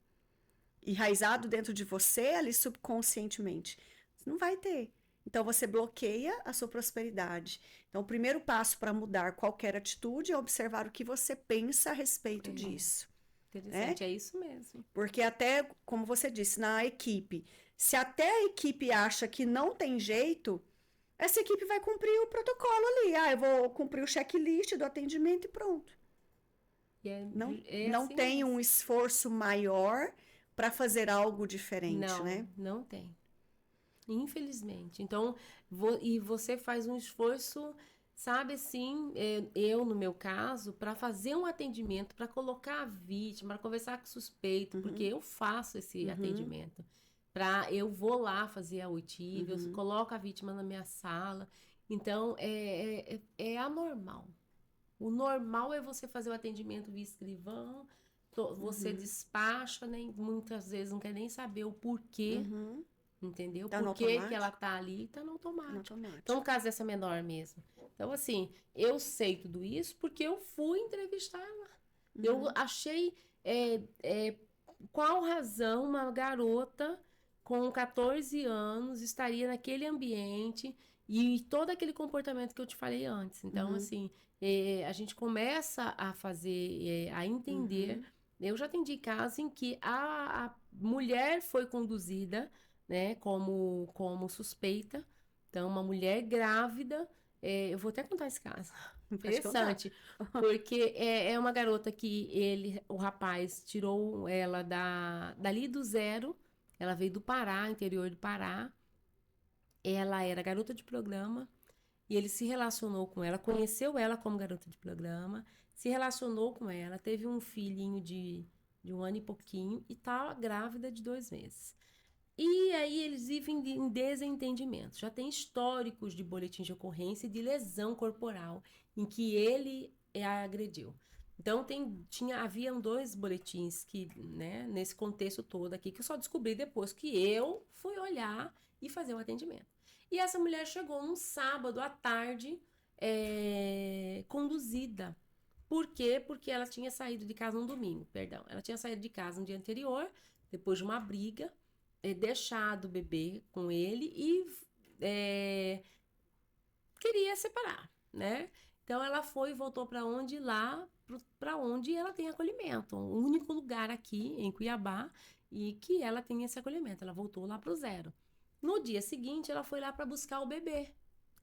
S1: Enraizado dentro de você, ali subconscientemente. Você não vai ter. Então, você bloqueia a sua prosperidade. Então, o primeiro passo para mudar qualquer atitude é observar o que você pensa a respeito disso.
S2: Interessante, é isso mesmo.
S1: Porque até, como você disse, na equipe, se até a equipe acha que não tem jeito, essa equipe vai cumprir o protocolo ali. Eu vou cumprir o checklist do atendimento e pronto. Não
S2: Assim
S1: tem
S2: mesmo.
S1: um esforço maior para fazer algo diferente, né?
S2: Não tem. Infelizmente. Então, e você faz um esforço, sabe assim, eu no meu caso, para fazer um atendimento, para colocar a vítima, para conversar com o suspeito, porque eu faço esse atendimento. Eu vou lá fazer a oitiva, eu coloco a vítima na minha sala. Então, é anormal. O normal é você fazer o atendimento via escrivão, você despacha, né? Muitas vezes não quer nem saber o porquê. Entendeu?
S1: Tá no
S2: Por que
S1: automático?
S2: ela tá ali? Tá no automático.
S1: automático.
S2: Então, no caso dessa menor mesmo. Então, assim, eu sei tudo isso porque eu fui entrevistar ela. Eu achei qual razão uma garota com 14 anos estaria naquele ambiente e todo aquele comportamento que eu te falei antes. Então, assim, a gente começa a fazer, a entender. Eu já atendi casos em que a mulher foi conduzida, né, como suspeita. Então, uma mulher grávida, eu vou até contar esse caso. Interessante, porque é uma garota que o rapaz tirou ela dali do zero, ela veio do Pará, interior do Pará, ela era garota de programa, e ele se relacionou com ela, conheceu ela como garota de programa, se relacionou com ela, teve um filhinho de 1 ano e pouquinho, e tá grávida de 2 meses. E aí eles vivem em desentendimento. Já tem históricos de boletim de ocorrência e de lesão corporal em que ele a agrediu. Então haviam 2 boletins que, né, nesse contexto todo aqui, que eu só descobri depois que eu fui olhar e fazer o atendimento. E essa mulher chegou num sábado à tarde, conduzida. Por quê? Porque ela tinha saído de casa no domingo, perdão. Ela tinha saído de casa no dia anterior, depois de uma briga, deixado o bebê com ele e queria separar, né? Então ela foi e voltou para onde? Lá para onde ela tem acolhimento, o único lugar aqui em Cuiabá e que ela tem esse acolhimento. Ela voltou lá pro zero. No dia seguinte ela foi lá para buscar o bebê.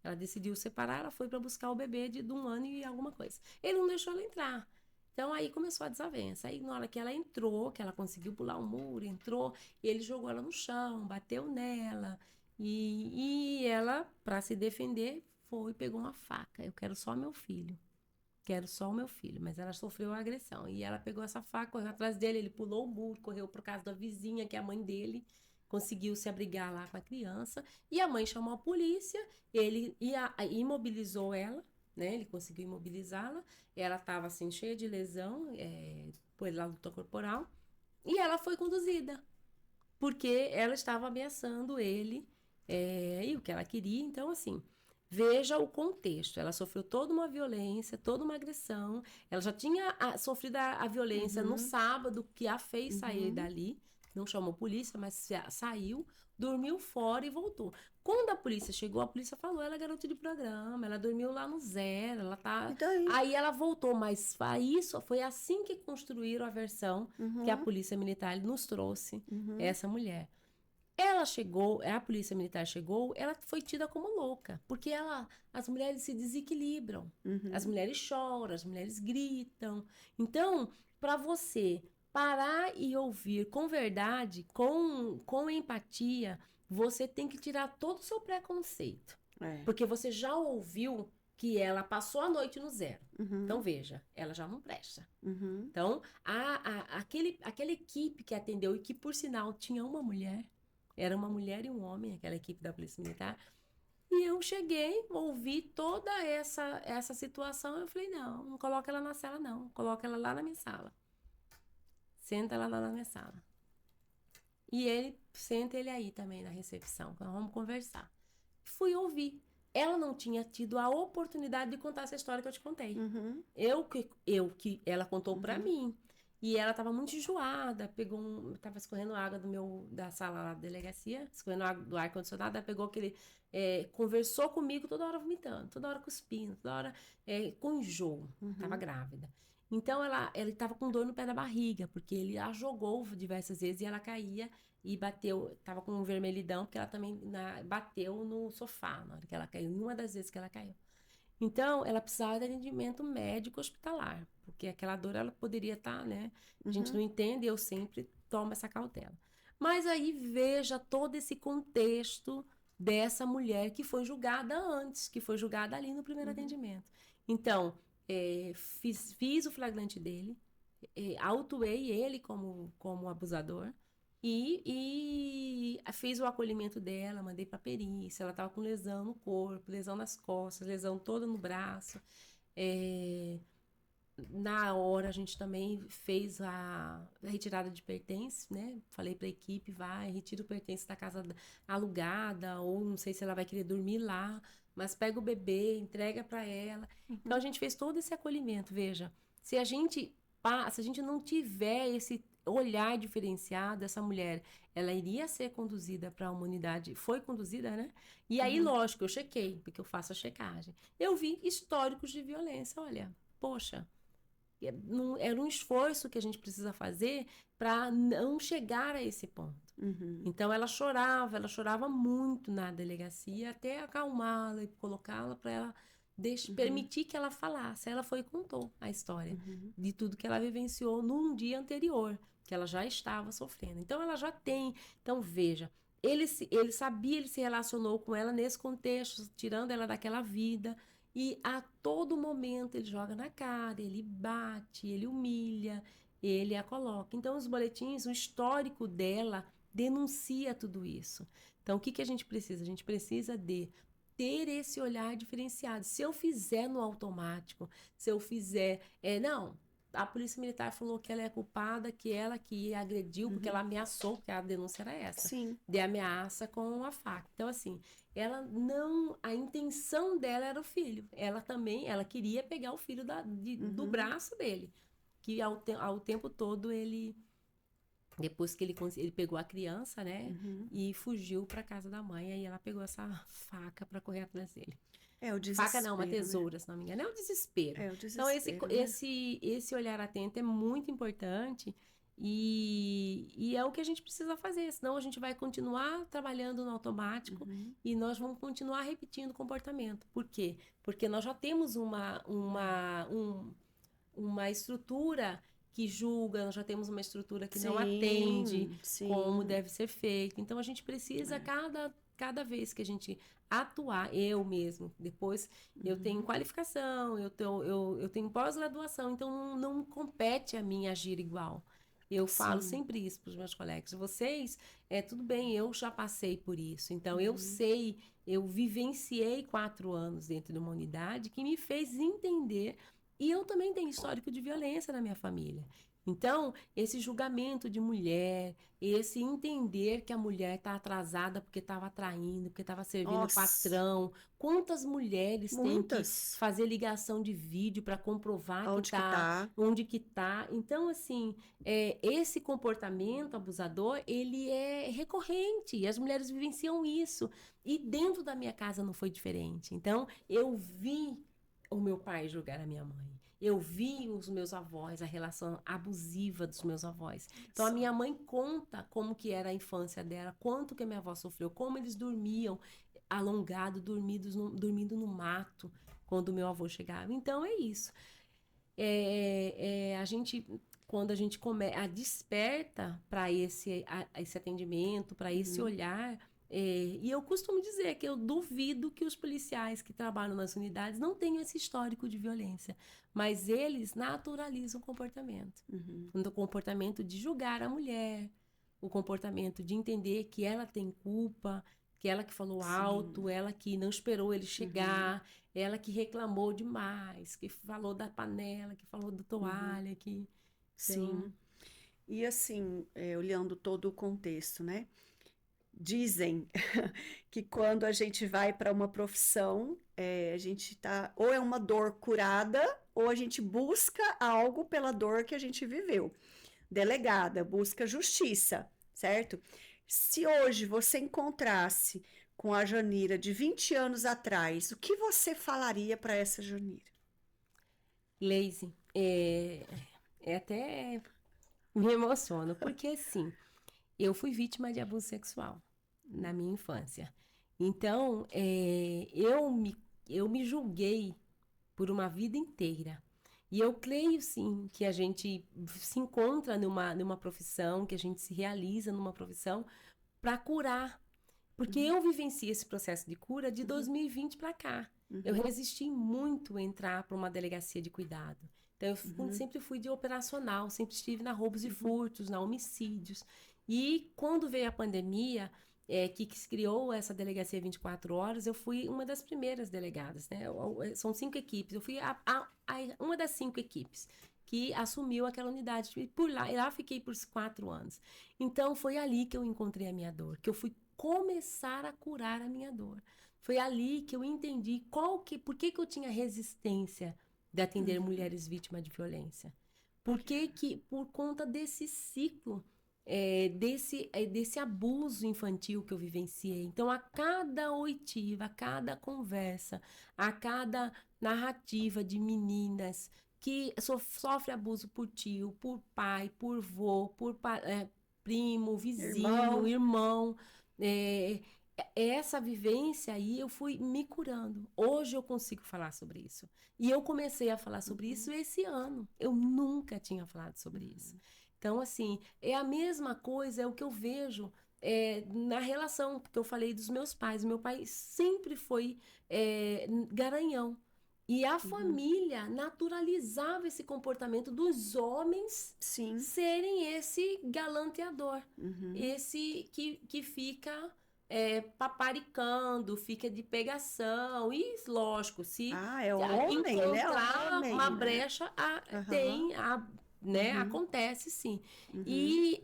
S2: Ela decidiu separar, ela foi para buscar o bebê de 1 ano e alguma coisa. Ele não deixou ela entrar. Então aí começou a desavença. Aí na hora que ela entrou, que ela conseguiu pular o muro, entrou, ele jogou ela no chão, bateu nela. E ela, para se defender, foi e pegou uma faca. Eu quero só meu filho. Quero só o meu filho. Mas ela sofreu agressão. E ela pegou essa faca, correu atrás dele, ele pulou o muro, correu por casa da vizinha, que é a mãe dele. Conseguiu se abrigar lá com a criança. E a mãe chamou a polícia, ele imobilizou ela, né? Ele conseguiu imobilizá-la. Ela estava assim, cheia de lesão, pela luta corporal. E ela foi conduzida, porque ela estava ameaçando ele e o que ela queria. Então, assim, veja o contexto. Ela sofreu toda uma violência, toda uma agressão. Ela já tinha sofrido a violência no sábado, que a fez sair dali. Não chamou polícia, mas saiu, dormiu fora e voltou. Quando a polícia chegou, a polícia falou, ela é garota de programa, ela dormiu lá no zero, ela tá... Aí ela voltou, mas foi assim que construíram a versão que a polícia militar nos trouxe, essa mulher. Ela chegou, a polícia militar chegou, ela foi tida como louca, porque as mulheres se desequilibram, as mulheres choram, as mulheres gritam. Então, para você parar e ouvir com verdade, com empatia, você tem que tirar todo o seu preconceito. Porque você já ouviu que ela passou a noite no zero. Então, veja, ela já não presta. Então, aquela equipe que atendeu e que, por sinal, tinha uma mulher, era uma mulher e um homem, aquela equipe da Polícia Militar, e eu cheguei, ouvi toda essa situação, eu falei, não coloca ela na cela não, coloca ela lá na minha sala. Senta ela lá na minha sala. E senta ele aí também na recepção, nós vamos conversar. Fui ouvir. Ela não tinha tido a oportunidade de contar essa história que eu te contei. Ela contou pra mim. E ela estava muito enjoada, tava escorrendo água da sala lá da delegacia, escorrendo água do ar-condicionado, ela pegou conversou comigo toda hora vomitando, toda hora cuspindo, toda hora com enjoo, estava grávida. Então, ela estava com dor no pé da barriga, porque ele a jogou diversas vezes e ela caía e bateu, estava com um vermelhidão, porque ela também bateu no sofá na hora que ela caiu, uma das vezes que ela caiu. Então, ela precisava de atendimento médico hospitalar, porque aquela dor ela poderia estar, né? A gente não entende, eu sempre tomo essa cautela. Mas aí veja todo esse contexto dessa mulher que foi julgada antes, que foi julgada ali no primeiro atendimento. Então, fiz o flagrante dele, autuei ele como abusador, e fiz o acolhimento dela, mandei para perícia. Ela estava com lesão no corpo, lesão nas costas, lesão toda no braço. Na hora a gente também fez a retirada de pertences, né? Falei para a equipe, retira o pertence da casa alugada, ou não sei se ela vai querer dormir lá, mas pega o bebê, entrega para ela. Então a gente fez todo esse acolhimento. Veja, se a gente não tiver esse olhar diferenciado, essa mulher, ela iria ser conduzida para uma unidade, foi conduzida, né? E aí, lógico, eu chequei, porque eu faço a checagem. Eu vi históricos de violência, olha, poxa, era um esforço que a gente precisa fazer para não chegar a esse ponto. Então, ela chorava muito na delegacia, até acalmá-la e colocá-la para ela permitir que ela falasse. Ela foi e contou a história de tudo que ela vivenciou num dia anterior, que ela já estava sofrendo. Então, ela já tem... Então, veja, ele sabia, ele se relacionou com ela nesse contexto, tirando ela daquela vida, e a todo momento ele joga na cara, ele bate, ele humilha, ele a coloca. Então, os boletins, o histórico dela denuncia tudo isso. Então, o que a gente precisa? A gente precisa de ter esse olhar diferenciado. Se eu fizer no automático, se eu fizer... não, a polícia militar falou que ela é culpada, que ela que agrediu, porque ela ameaçou, porque a denúncia era essa.
S1: Sim.
S2: De ameaça com a faca. Então, assim, ela não... A intenção dela era o filho. Ela queria pegar o filho do braço dele. Que ao tempo todo ele... Depois que ele pegou a criança, né? E fugiu para casa da mãe. Aí ela pegou essa faca para correr atrás dele.
S1: É o desespero.
S2: Faca não, uma tesoura, se não me engano. É o desespero.
S1: É o desespero.
S2: Então, esse olhar atento é muito importante. E é o que a gente precisa fazer. Senão a gente vai continuar trabalhando no automático e nós vamos continuar repetindo o comportamento. Por quê? Porque nós já temos uma estrutura que julga, nós já temos uma estrutura que não atende como deve ser feito. Então, a gente precisa, cada vez que a gente atuar, eu mesmo, depois eu tenho qualificação, eu tenho pós-graduação, então não compete a mim agir igual. Eu falo sempre isso para os meus colegas. Vocês, tudo bem, eu já passei por isso. Então, eu sei, eu vivenciei 4 anos dentro de uma unidade que me fez entender. E eu também tenho histórico de violência na minha família. Então, esse julgamento de mulher, esse entender que a mulher está atrasada porque estava traindo, porque estava servindo o patrão. Quantas mulheres têm que fazer ligação de vídeo para comprovar onde que tá? Então, assim, esse comportamento abusador, ele é recorrente. E as mulheres vivenciam isso. E dentro da minha casa não foi diferente. Então, eu vi o meu pai julgar a minha mãe. Eu vi os meus avós, a relação abusiva dos meus avós. Então, a minha mãe conta como que era a infância dela, quanto que a minha avó sofreu, como eles dormiam alongado, dormindo no mato, quando o meu avô chegava. Então, é isso. Quando a gente desperta para esse atendimento, para esse olhar... e eu costumo dizer que eu duvido que os policiais que trabalham nas unidades não tenham esse histórico de violência, mas eles naturalizam o comportamento. O comportamento de julgar a mulher, o comportamento de entender que ela tem culpa, que ela que falou alto, ela que não esperou ele chegar, ela que reclamou demais, que falou da panela, que falou da toalha.
S1: Sim. E assim, olhando todo o contexto, né? Dizem que quando a gente vai para uma profissão, a gente tá, ou é uma dor curada, ou a gente busca algo pela dor que a gente viveu. Delegada, busca justiça, certo? Se hoje você encontrasse com a Janira de 20 anos atrás, o que você falaria para essa Janira?
S2: Lazy, até me emociono, porque assim, eu fui vítima de abuso sexual na minha infância. Então, eu me julguei por uma vida inteira. E eu creio, sim, que a gente se encontra numa profissão, que a gente se realiza numa profissão para curar. Porque eu vivenciei esse processo de cura de 2020 para cá. Eu resisti muito a entrar para uma delegacia de cuidado. Então, sempre fui de operacional, sempre estive na roubos e furtos, na homicídios. E quando veio a pandemia, que se criou essa delegacia 24 horas, eu fui uma das primeiras delegadas, né? São 5 equipes, eu fui uma das 5 equipes que assumiu aquela unidade. E lá fiquei por 4 anos. Então, foi ali que eu encontrei a minha dor, que eu fui começar a curar a minha dor. Foi ali que eu entendi por que eu tinha resistência de atender mulheres vítimas de violência. Por conta desse ciclo, desse abuso infantil que eu vivenciei. Então, a cada oitiva, a cada conversa, a cada narrativa de meninas que sofrem abuso por tio, por pai, por vô, por primo, vizinho, irmão. Essa vivência aí eu fui me curando. Hoje eu consigo falar sobre isso. E eu comecei a falar sobre isso esse ano. Eu nunca tinha falado sobre isso. Então, assim, é a mesma coisa, é o que eu vejo na relação, porque eu falei dos meus pais. Meu pai sempre foi garanhão. E a família naturalizava esse comportamento dos homens serem esse galanteador. Esse que fica paparicando, fica de pegação. E, lógico, se
S1: homem,
S2: encontrar
S1: né?
S2: uma brecha, acontece sim. E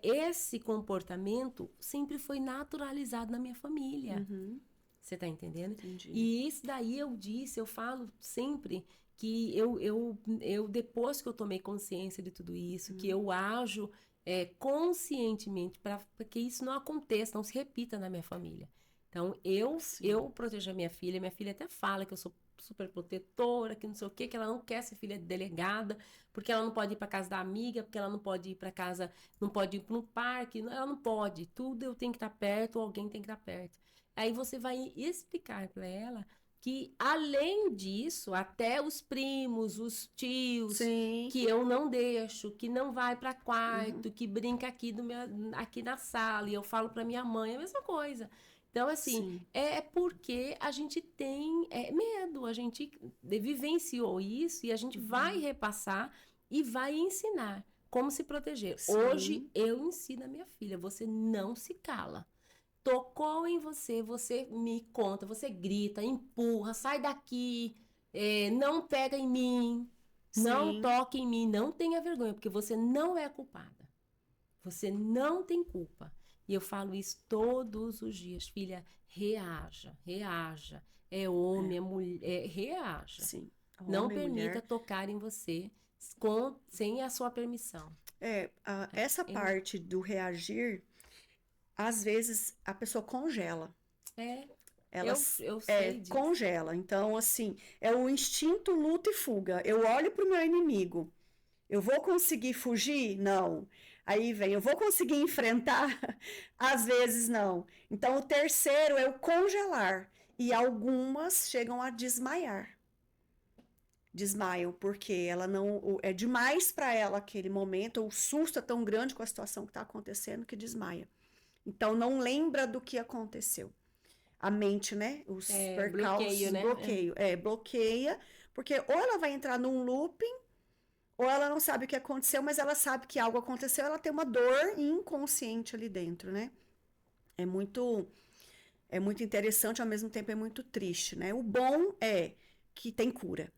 S2: esse comportamento sempre foi naturalizado na minha família. Você tá entendendo?
S1: Entendi.
S2: E isso daí eu falo sempre que eu depois que eu tomei consciência de tudo isso, que eu ajo conscientemente para que isso não aconteça, não se repita na minha família. Então, eu protejo a minha filha até fala que eu sou super protetora, que não sei o quê, que ela não quer ser filha de delegada, porque ela não pode ir para casa da amiga, porque ela não pode ir para casa, não pode ir para um parque, ela não pode, tudo eu tenho que estar perto, ou alguém tem que estar perto. Aí você vai explicar para ela que, além disso, até os primos, os tios, que eu não deixo, que não vai para quarto, que brinca aqui na sala, e eu falo para minha mãe a mesma coisa. Então, assim, é porque a gente tem medo, a gente vivenciou isso e a gente vai repassar e vai ensinar como se proteger. Hoje, eu ensino a minha filha, você não se cala. Tocou em você, você me conta, você grita, empurra, sai daqui, não pega em mim, não toque em mim, não tenha vergonha, porque você não é culpada. Você não tem culpa. E eu falo isso todos os dias. Filha, reaja, reaja. É homem, é mulher, reaja.
S1: Sim.
S2: Não permita tocar em você sem a sua permissão.
S1: Essa parte do reagir, às vezes a pessoa congela. Ela
S2: eu sei disso.
S1: Congela. Então, assim, é o instinto luta e fuga. Eu olho para o meu inimigo. Eu vou conseguir fugir? Não. Aí vem, eu vou conseguir enfrentar? Às vezes não. Então, o terceiro é o congelar. E algumas chegam a desmaiar. Desmaiam, porque ela não. É demais para ela aquele momento, o susto é tão grande com a situação que está acontecendo que desmaia. Então, não lembra do que aconteceu. A mente, né? Os percalços, bloqueio. Bloqueia, porque ou ela vai entrar num looping, ou ela não sabe o que aconteceu, mas ela sabe que algo aconteceu, ela tem uma dor inconsciente ali dentro, né? É muito interessante, ao mesmo tempo é muito triste, né? O bom é que tem cura.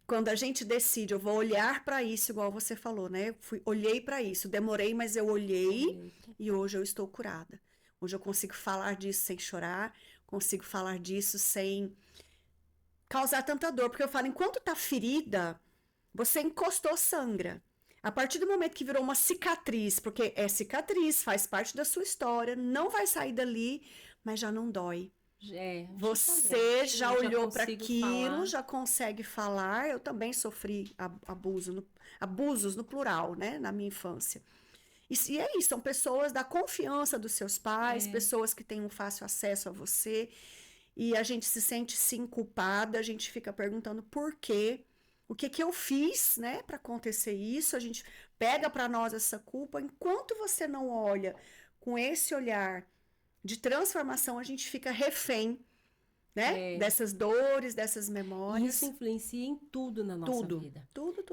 S1: Quando a gente decide, eu vou olhar para isso, igual você falou, né? Olhei para isso, demorei, mas eu olhei e hoje eu estou curada. Hoje eu consigo falar disso sem chorar, consigo falar disso sem causar tanta dor, porque eu falo, enquanto tá ferida, você encostou, sangra. A partir do momento que virou uma cicatriz, porque é cicatriz, faz parte da sua história, não vai sair dali, mas já não dói. Você já olhou para aquilo, já consegue falar. Eu também sofri abusos no plural, né, na minha infância. E é isso, são pessoas da confiança dos seus pais, pessoas que têm um fácil acesso a você, e a gente se sente sim culpada, a gente fica perguntando por quê, o que que eu fiz, né, para acontecer isso. A gente pega para nós essa culpa. Enquanto você não olha com esse olhar de transformação, a gente fica refém, né? Dessas dores, dessas memórias.
S2: Isso influencia em tudo na nossa vida.
S1: Tudo.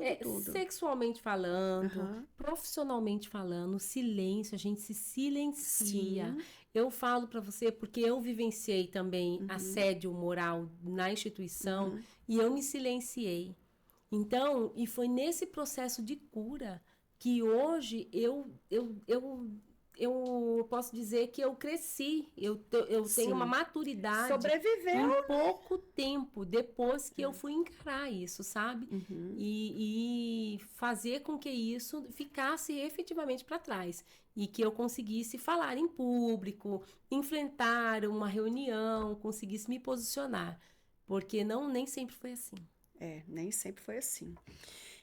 S2: Sexualmente falando, profissionalmente falando, silêncio, a gente se silencia. Sim. Eu falo para você porque eu vivenciei também assédio moral na instituição e eu me silenciei. Então, e foi nesse processo de cura que hoje eu posso dizer que eu cresci, eu tenho uma maturidade.
S1: Sobreviveu.
S2: Em pouco tempo, depois que eu fui encarar isso, sabe? E fazer com que isso ficasse efetivamente para trás. E que eu conseguisse falar em público, enfrentar uma reunião, conseguisse me posicionar. Porque nem sempre foi assim.
S1: Nem sempre foi assim.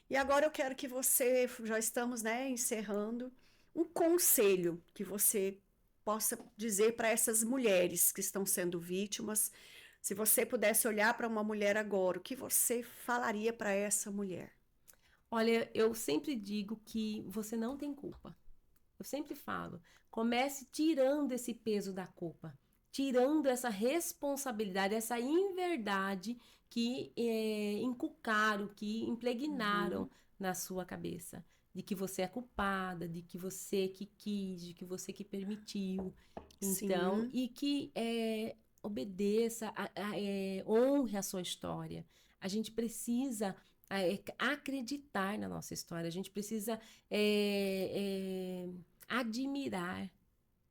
S1: E agora eu quero que você, já estamos, né, encerrando, um conselho que você possa dizer para essas mulheres que estão sendo vítimas. Se você pudesse olhar para uma mulher agora, o que você falaria para essa mulher?
S2: Olha, eu sempre digo que você não tem culpa. Eu sempre falo, comece tirando esse peso da culpa, tirando essa responsabilidade, essa inverdade que inculcaram, que impregnaram na sua cabeça. De que você é culpada, de que você que quis, de que você que permitiu. Então, e que obedeça, honre a sua história. A gente precisa acreditar na nossa história, a gente precisa admirar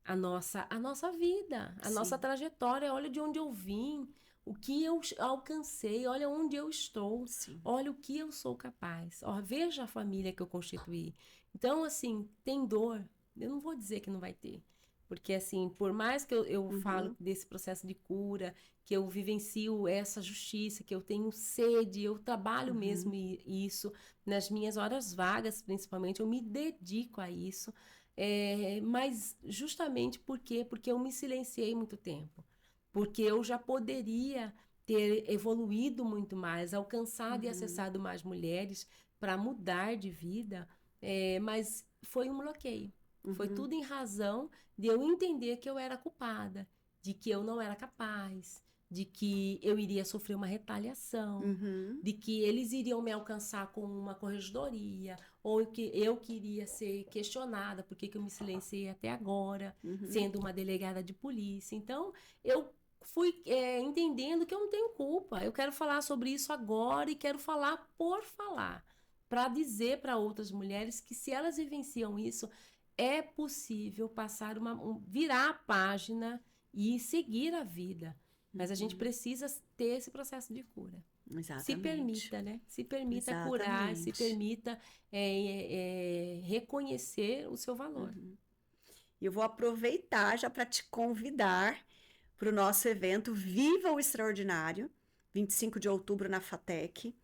S2: a nossa vida, a nossa trajetória. Olha de onde eu vim, o que eu alcancei, olha onde eu estou, olha o que eu sou capaz, veja a família que eu constituí. Então, assim, tem dor, eu não vou dizer que não vai ter, porque, assim, por mais que eu falo desse processo de cura, que eu vivencio essa justiça, que eu tenho sede, eu trabalho mesmo isso, nas minhas horas vagas, principalmente, eu me dedico a isso, mas justamente porque eu me silenciei muito tempo. Porque eu já poderia ter evoluído muito mais, alcançado e acessado mais mulheres para mudar de vida, mas foi um bloqueio. Foi tudo em razão de eu entender que eu era culpada, de que eu não era capaz, de que eu iria sofrer uma retaliação, de que eles iriam me alcançar com uma corregedoria, ou que eu queria ser questionada, por que eu me silenciei até agora, sendo uma delegada de polícia. Então, eu fui entendendo que eu não tenho culpa. Eu quero falar sobre isso agora e quero falar por falar, para dizer para outras mulheres que se elas vivenciam isso, é possível passar virar a página e seguir a vida. Mas a gente precisa ter esse processo de cura.
S1: Exatamente.
S2: Se permita, né? Se permita curar, se permita reconhecer o seu valor.
S1: E eu vou aproveitar já para te convidar para o nosso evento Viva o Extraordinário, 25 de outubro na FATEC.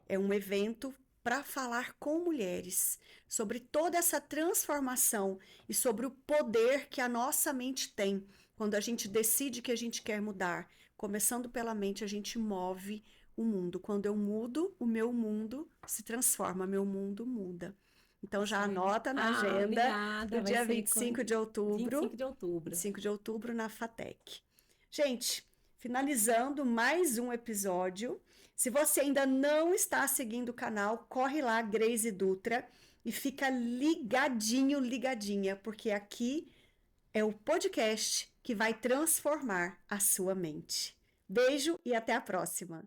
S1: É um evento para falar com mulheres sobre toda essa transformação e sobre o poder que a nossa mente tem quando a gente decide que a gente quer mudar. Começando pela mente, a gente move o mundo. Quando eu mudo, o meu mundo se transforma, meu mundo muda. Então já anota na agenda do dia 25 de outubro.
S2: 25 de outubro.
S1: 25 de outubro na FATEC. Gente, finalizando mais um episódio. Se você ainda não está seguindo o canal, corre lá, Grace Dutra, e fica ligadinho, ligadinha, porque aqui é o podcast que vai transformar a sua mente. Beijo e até a próxima!